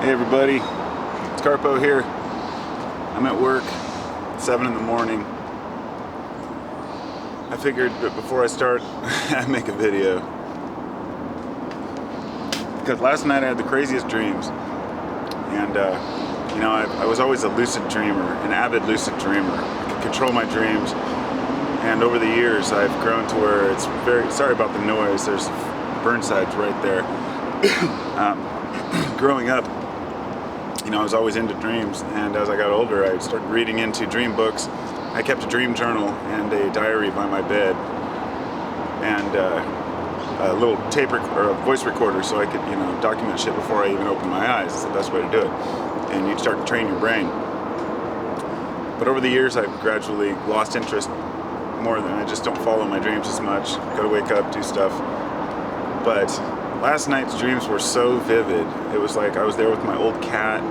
Hey everybody, it's Carpo here. I'm at work, 7 in the morning. I figured that before I start, I'd make a video. Because last night I had the craziest dreams. And, I was always a lucid dreamer, an avid lucid dreamer. I could control my dreams. And over the years, I've grown to where it's very, sorry about the noise, there's Burnside's right there. Growing up, I was always into dreams, and as I got older, I started reading into dream books. I kept a dream journal and a diary by my bed, and a little tape or a voice recorder, so I could, document shit before I even opened my eyes. It's the best way to do it, and you start to train your brain. But over the years, I've gradually lost interest more than I just don't follow my dreams as much. Gotta wake up, do stuff. But last night's dreams were so vivid. It was like I was there with my old cat.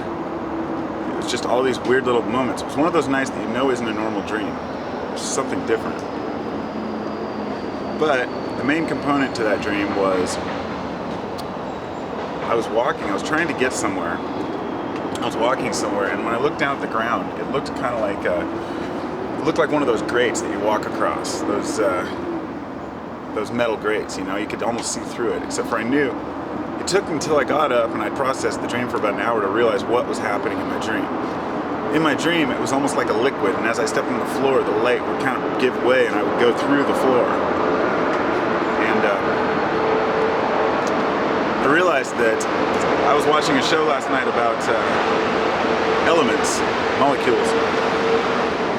It was just all these weird little moments. It was one of those nights that isn't a normal dream. It's something different. But the main component to that dream was I was trying to get somewhere. I was walking somewhere, and when I looked down at the ground, it looked kind of like one of those grates that you walk across. Those metal grates, you could almost see through it, except for I knew. It took until I got up and I processed the dream for about an hour to realize what was happening in my dream. In my dream, it was almost like a liquid, and as I stepped on the floor, the light would kind of give way and I would go through the floor. And I realized that I was watching a show last night about elements, molecules,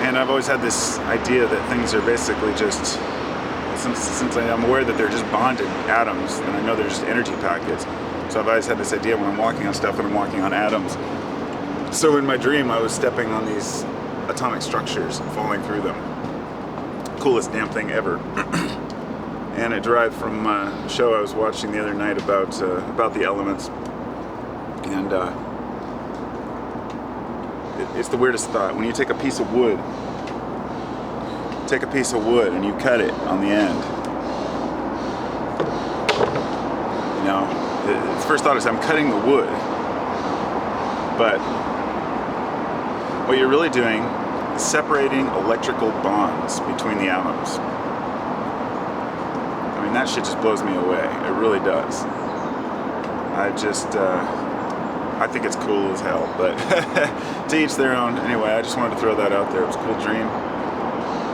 and I've always had this idea that things are basically just, since I'm aware that they're just bonded atoms, and I know they're just energy packets. So I've always had this idea when I'm walking on stuff and I'm walking on atoms. So in my dream, I was stepping on these atomic structures and falling through them. Coolest damn thing ever. And it derived from a show I was watching the other night about the elements. And it's the weirdest thought. When you take a piece of wood and you cut it on the end. The first thought is I'm cutting the wood. But what you're really doing is separating electrical bonds between the atoms. I mean, that shit just blows me away. It really does. I think it's cool as hell, but to each their own. Anyway, I just wanted to throw that out there. It was a cool dream.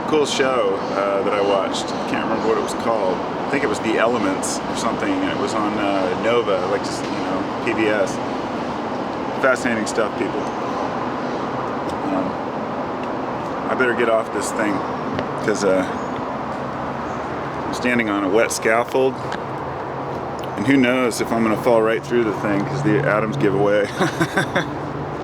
Cool show that I watched. I can't remember what it was called. I think it was The Elements or something. It was on Nova, PBS. Fascinating stuff, people. I better get off this thing because I'm standing on a wet scaffold, and who knows if I'm going to fall right through the thing because the atoms give away.